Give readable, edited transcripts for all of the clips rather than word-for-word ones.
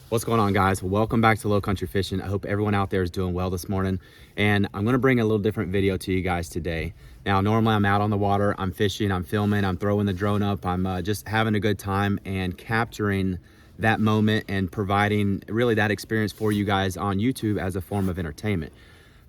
What's going on, guys? Welcome back to Low Country Fishing. I hope everyone out there is doing well this morning, and I'm going to bring a little different video to you guys today. Now, normally I'm out on the water, I'm fishing, I'm filming, I'm throwing the drone up, I'm just having a good time and capturing that moment and providing really that experience for you guys on YouTube as a form of entertainment.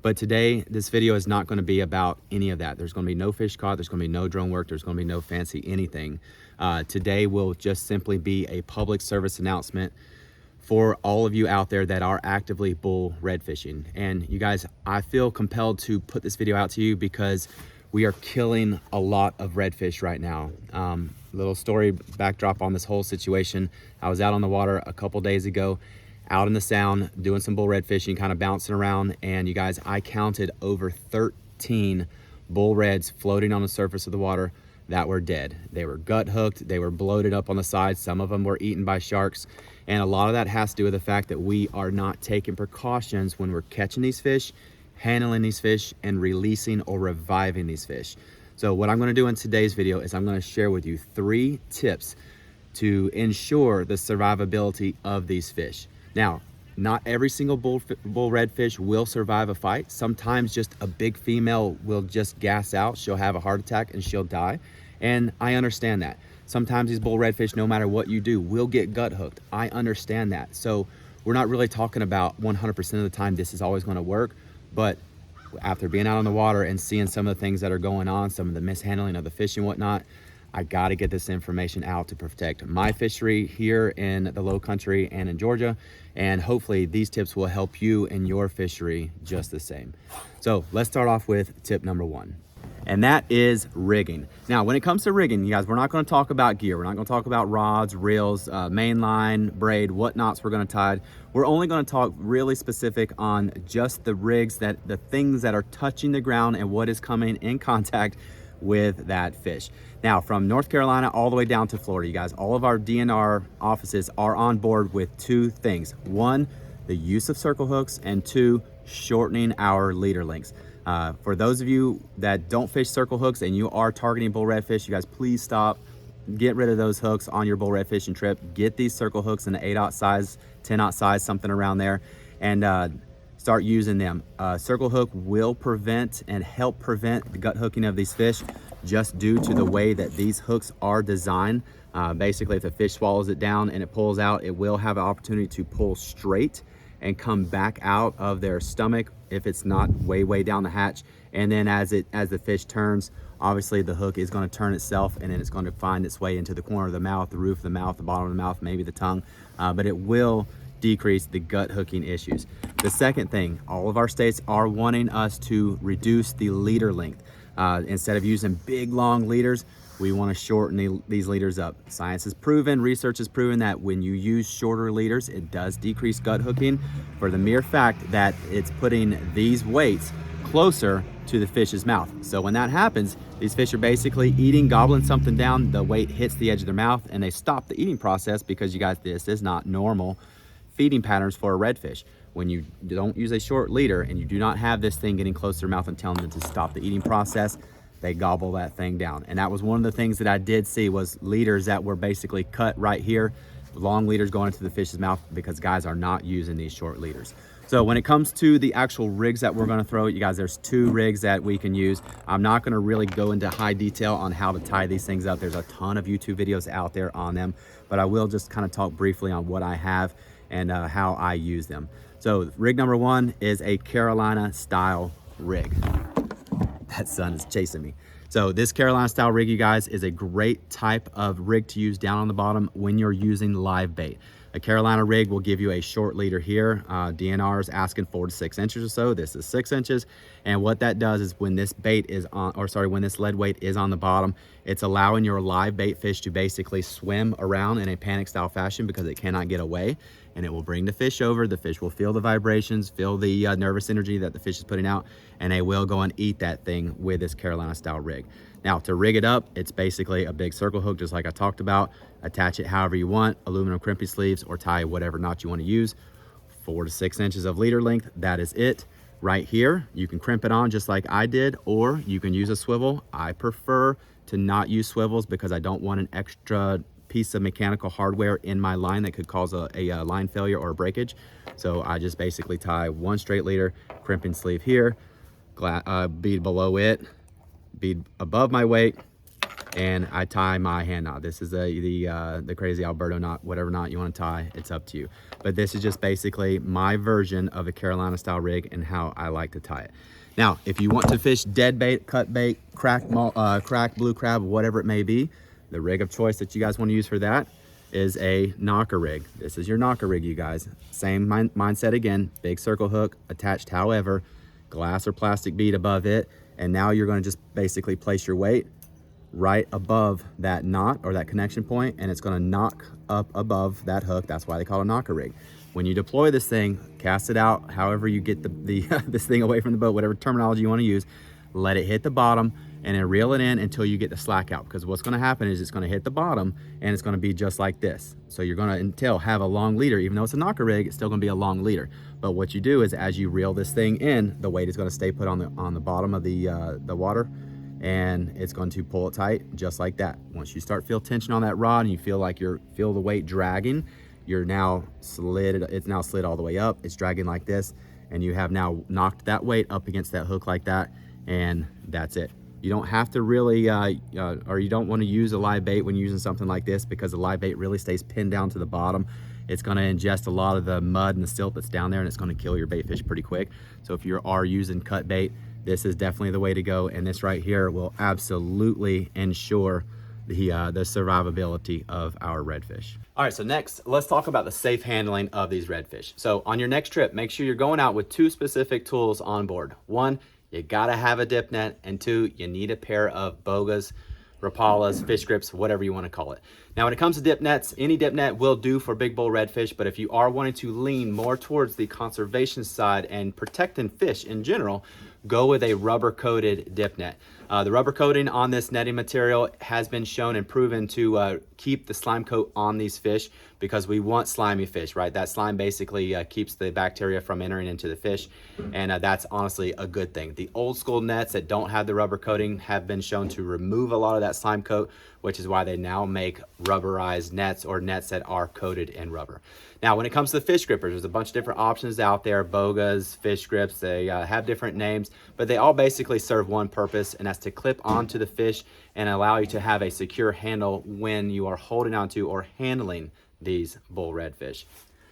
But today, this video is not going to be about any of that. There's going to be no fish caught, there's going to be no drone work, there's going to be no fancy anything. Today will just simply be a public service announcement for all of you out there that are actively bull red fishing. And you guys, I feel compelled to put this video out to you because we are killing a lot of redfish right now. Little story backdrop on this whole situation. I was out on the water a couple days ago, out in the sound, doing some bull red fishing, kind of bouncing around. And you guys, I counted over 13 bull reds floating on the surface of the water that were dead. They were gut hooked, they were bloated up on the sides, some of them were eaten by sharks. And a lot of that has to do with the fact that we are not taking precautions when we're catching these fish, handling these fish, and releasing or reviving these fish. So what I'm going to do in today's video is I'm going to share with you 3 tips to ensure the survivability of these fish. Now, not every single bull redfish will survive a fight. Sometimes just a big female will just gas out. She'll have a heart attack and she'll die. And I understand that. Sometimes these bull redfish, no matter what you do, will get gut hooked. I understand that. So we're not really talking about 100% of the time this is always going to work. But after being out on the water and seeing some of the things that are going on, some of the mishandling of the fish and whatnot, I got to get this information out to protect my fishery here in the Low Country and in Georgia. And hopefully these tips will help you in your fishery just the same. So let's start off with tip number 1. And that is rigging. Now, when it comes to rigging, you guys, we're not going to talk about gear. We're not going to talk about rods, reels, main line, braid, whatnots we're going to tie. We're only going to talk really specific on just the rigs, that the things that are touching the ground and what is coming in contact with that fish. Now, from North Carolina all the way down to Florida, you guys, all of our DNR offices are on board with 2 things. 1, the use of circle hooks, and 2, shortening our leader lengths. For those of you that don't fish circle hooks and you are targeting bull redfish, you guys, please stop. Get rid of those hooks on your bull red fishing trip. Get these circle hooks in the 8/0 size, 10/0 size, something around there, and start using them. Circle hook will prevent and help prevent the gut hooking of these fish, just due to the way that these hooks are designed. Basically, if the fish swallows it down and it pulls out, it will have an opportunity to pull straight and come back out of their stomach if it's not way down the hatch. And then as the fish turns, obviously the hook is going to turn itself, and then it's going to find its way into the corner of the mouth, the roof of the mouth, the bottom of the mouth, maybe the tongue, but it will decrease the gut hooking issues. The second thing, all of our states are wanting us to reduce the leader length. Instead of using big long leaders, we want to shorten these leaders up. Science has proven, research has proven that when you use shorter leaders, it does decrease gut hooking, for the mere fact that it's putting these weights closer to the fish's mouth. So when that happens, these fish are basically eating, gobbling something down, the weight hits the edge of their mouth, and they stop the eating process, because you guys, this is not normal feeding patterns for a redfish. When you don't use a short leader and you do not have this thing getting close to their mouth and telling them to stop the eating process, they gobble that thing down. And that was one of the things that I did see, was leaders that were basically cut right here, long leaders going into the fish's mouth, because guys are not using these short leaders. So when it comes to the actual rigs that we're going to throw, you guys, there's 2 rigs that we can use. I'm not going to really go into high detail on how to tie these things up. There's a ton of YouTube videos out there on them, but I will just kind of talk briefly on what I have and how I use them. So rig number 1 is a Carolina style rig. That sun is chasing me. So this Carolina style rig, you guys, is a great type of rig to use down on the bottom when you're using live bait. A Carolina rig will give you a short leader here. DNR is asking 4 to 6 inches or so. This is 6 inches. And what that does is when this bait is on, when this lead weight is on the bottom, it's allowing your live bait fish to basically swim around in a panic style fashion, because it cannot get away. And it will bring the fish over. The fish will feel the vibrations, feel the nervous energy that the fish is putting out, and they will go and eat that thing with this Carolina style rig. Now, to rig it up, it's basically a big circle hook, just like I talked about. Attach it however you want, aluminum crimpy sleeves, or tie whatever knot you want to use. 4 to 6 inches of leader length, that is it. Right here, you can crimp it on just like I did, or you can use a swivel. I prefer to not use swivels because I don't want an extra piece of mechanical hardware in my line that could cause a line failure or a breakage. So I just basically tie one straight leader, crimping sleeve here, bead below it, bead above my weight, and I tie my hand knot. This is the crazy Alberto knot, whatever knot you want to tie, it's up to you. But this is just basically my version of a Carolina style rig and how I like to tie it. Now, if you want to fish dead bait, cut bait, crack blue crab, whatever it may be, the rig of choice that you guys want to use for that is a knocker rig. This is your knocker rig, you guys. Same mindset again, big circle hook attached, however, glass or plastic bead above it. And now you're going to just basically place your weight right above that knot or that connection point, and it's going to knock up above that hook. That's why they call it a knocker rig. When you deploy this thing, cast it out, however you get this thing away from the boat, whatever terminology you want to use, let it hit the bottom and then reel it in until you get the slack out, because what's going to happen is it's going to hit the bottom and it's going to be just like this. So you're going to have a long leader. Even though it's a knocker rig, it's still going to be a long leader. But what you do is as you reel this thing in, the weight is going to stay put on the bottom of the water, and it's going to pull it tight just like that. Once you start feel tension on that rod and you feel like feel the weight dragging, you're now slid, it's now slid all the way up, it's dragging like this, and you have now knocked that weight up against that hook like that, and that's it. You don't have to really, or you don't want to use a live bait when using something like this, because the live bait really stays pinned down to the bottom. It's going to ingest a lot of the mud and the silt that's down there, and it's going to kill your bait fish pretty quick. So if you are using cut bait, this is definitely the way to go, and this right here will absolutely ensure the survivability of our redfish. All right, so next, let's talk about the safe handling of these redfish. So on your next trip, make sure you're going out with 2 specific tools on board. 1, you gotta have a dip net, and 2, you need a pair of bogas, rapalas, fish grips, whatever you want to call it. Now, when it comes to dip nets, any dip net will do for big bull redfish, but if you are wanting to lean more towards the conservation side and protecting fish in general, go with a rubber coated dip net. The rubber coating on this netting material has been shown and proven to keep the slime coat on these fish, because we want slimy fish, right? That slime basically keeps the bacteria from entering into the fish, and that's honestly a good thing. The old school nets that don't have the rubber coating have been shown to remove a lot of that slime coat, which is why they now make rubberized nets, or nets that are coated in rubber. Now, when it comes to the fish grippers, there's a bunch of different options out there, bogas, fish grips, they have different names, but they all basically serve one purpose, and that's to clip onto the fish and allow you to have a secure handle when you are holding onto or handling these bull redfish.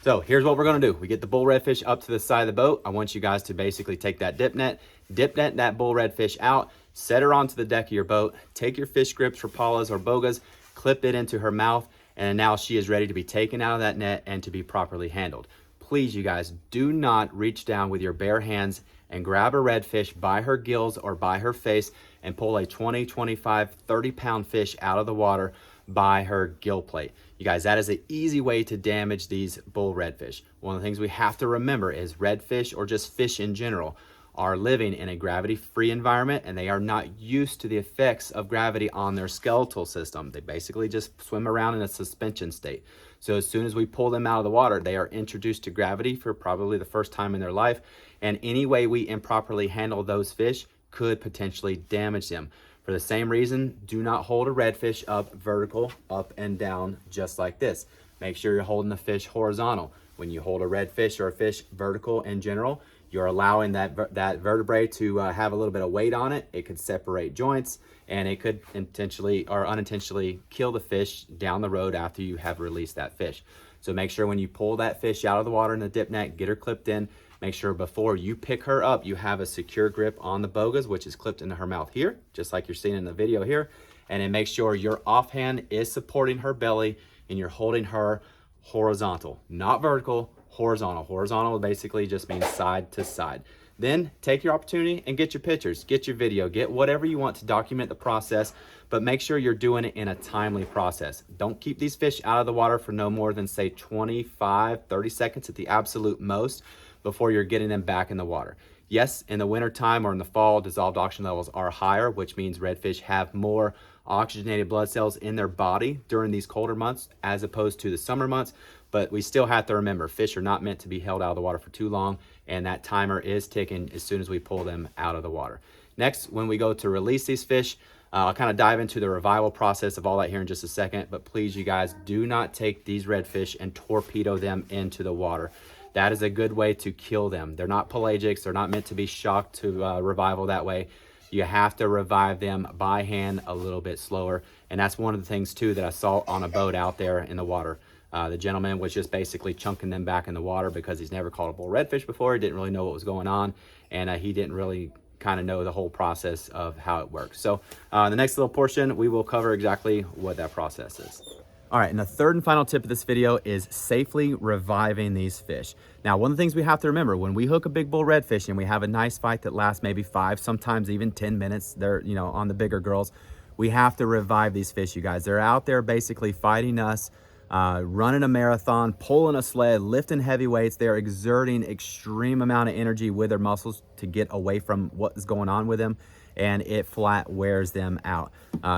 So here's what we're gonna do. We get the bull redfish up to the side of the boat. I want you guys to basically take that dip net that bull redfish out, set her onto the deck of your boat, take your fish grips, rapalas, or bogas, clip it into her mouth, and now she is ready to be taken out of that net and to be properly handled. Please, you guys, do not reach down with your bare hands and grab a redfish by her gills or by her face and pull a 20, 25, 30-pound fish out of the water by her gill plate. You guys, that is an easy way to damage these bull redfish. One of the things we have to remember is redfish, or just fish in general, are living in a gravity-free environment, and they are not used to the effects of gravity on their skeletal system. They basically just swim around in a suspension state. So as soon as we pull them out of the water, they are introduced to gravity for probably the first time in their life, and any way we improperly handle those fish could potentially damage them. For the same reason, do not hold a redfish up vertical, up and down, just like this. Make sure you're holding the fish horizontal. When you hold a redfish or a fish vertical in general, you're allowing that vertebrae to have a little bit of weight on it. It could separate joints, and it could intentionally or unintentionally kill the fish down the road after you have released that fish. So make sure when you pull that fish out of the water in the dip net, get her clipped in. Make sure before you pick her up, you have a secure grip on the bogas, which is clipped into her mouth here, just like you're seeing in the video here. And then make sure your offhand is supporting her belly and you're holding her horizontal, not vertical, horizontal. Horizontal basically just means side to side. Then take your opportunity and get your pictures, get your video, get whatever you want to document the process, but make sure you're doing it in a timely process. Don't keep these fish out of the water for no more than say 25, 30 seconds at the absolute most before you're getting them back in the water. Yes, in the winter time or in the fall, dissolved oxygen levels are higher, which means redfish have more oxygenated blood cells in their body during these colder months as opposed to the summer months. But we still have to remember, fish are not meant to be held out of the water for too long, and that timer is ticking as soon as we pull them out of the water. Next, when we go to release these fish, I'll kind of dive into the revival process of all that here in just a second, but please, you guys, do not take these redfish and torpedo them into the water. That is a good way to kill them. They're not pelagics. They're not meant to be shocked to revival that way. You have to revive them by hand a little bit slower. And that's one of the things too that I saw on a boat out there in the water. The gentleman was just basically chunking them back in the water because he's never caught a bull redfish before. He didn't really know what was going on. And he didn't really kind of know the whole process of how it works. So the next little portion, we will cover exactly what that process is. All right, and the third and final tip of this video is safely reviving these fish. Now, one of the things we have to remember, when we hook a big bull redfish and we have a nice fight that lasts maybe 5, sometimes even 10 minutes, they're, you know, on the bigger girls, we have to revive these fish, you guys. They're out there basically fighting us, running a marathon, pulling a sled, lifting heavy weights. They're exerting extreme amount of energy with their muscles to get away from what is going on with them, and it flat wears them out.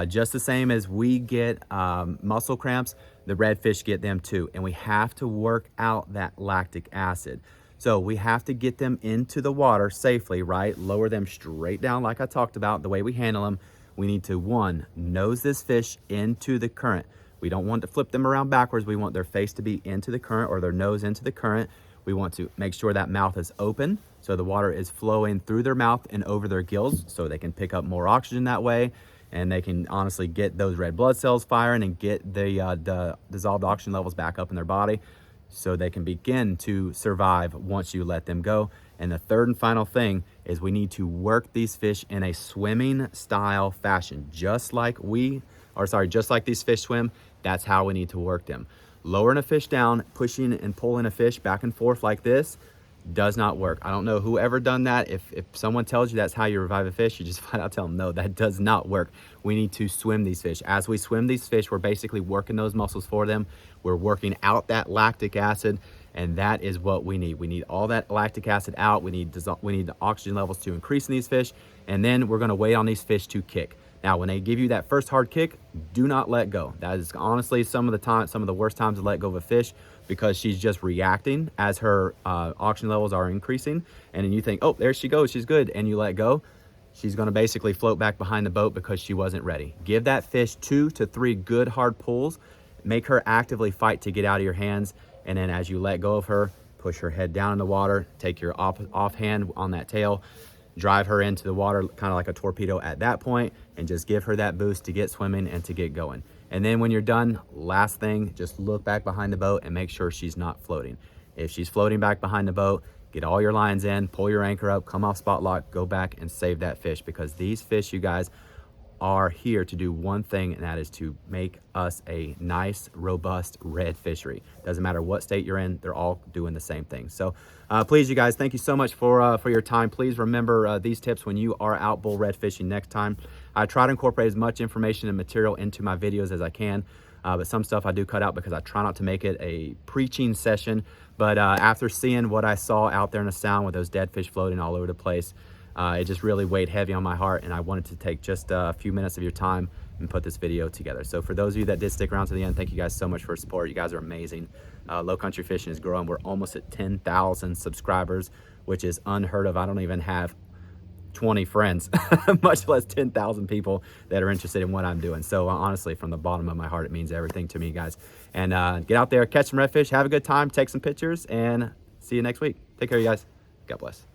Just the same as we get muscle cramps, the redfish get them too. And we have to work out that lactic acid. So we have to get them into the water safely, right? Lower them straight down like I talked about, the way we handle them. We need to, one, nose this fish into the current. We don't want to flip them around backwards. We want their face to be into the current or their nose into the current. We want to make sure that mouth is open so the water is flowing through their mouth and over their gills so they can pick up more oxygen that way, and they can honestly get those red blood cells firing and get the dissolved oxygen levels back up in their body so they can begin to survive once you let them go. And the third and final thing is we need to work these fish in a swimming style fashion, just like these fish swim. That's how we need to work them. Lowering a fish down, pushing and pulling a fish back and forth like this does not work. I don't know whoever done that. If someone tells you that's how you revive a fish, you just flat out tell them, no, that does not work. We need to swim these fish. As we swim these fish, we're basically working those muscles for them. We're working out that lactic acid, and that is what we need. We need all that lactic acid out. We need the oxygen levels to increase in these fish, and then we're gonna wait on these fish to kick. Now, when they give you that first hard kick, do not let go. That is honestly some of the worst times to let go of a fish, because she's just reacting as her oxygen levels are increasing. And then you think, oh, there she goes, she's good. And you let go, she's gonna basically float back behind the boat because she wasn't ready. Give that fish 2 to 3 good hard pulls. Make her actively fight to get out of your hands. And then as you let go of her, push her head down in the water, take your off hand on that tail, drive her into the water kind of like a torpedo at that point, and just give her that boost to get swimming and to get going. And then when you're done, last thing, just look back behind the boat and make sure she's not floating. If she's floating back behind the boat, get all your lines in, pull your anchor up, come off spot lock, go back and save that fish, because these fish, you guys, are here to do one thing, and that is to make us a nice, robust red fishery. Doesn't matter what state you're in, they're all doing the same thing. So please, you guys, thank you so much for your time. Please remember these tips when you are out bull red fishing next time. I try to incorporate as much information and material into my videos as I can, but some stuff I do cut out because I try not to make it a preaching session. But after seeing what I saw out there in the sound with those dead fish floating all over the place, it just really weighed heavy on my heart, and I wanted to take just a few minutes of your time and put this video together. So for those of you that did stick around to the end, thank you guys so much for your support. You guys are amazing. Low Country Fishing is growing. We're almost at 10,000 subscribers, which is unheard of. I don't even have 20 friends, much less 10,000 people that are interested in what I'm doing. So honestly, from the bottom of my heart, it means everything to me, guys. And get out there, catch some redfish, have a good time, take some pictures, and see you next week. Take care, you guys. God bless.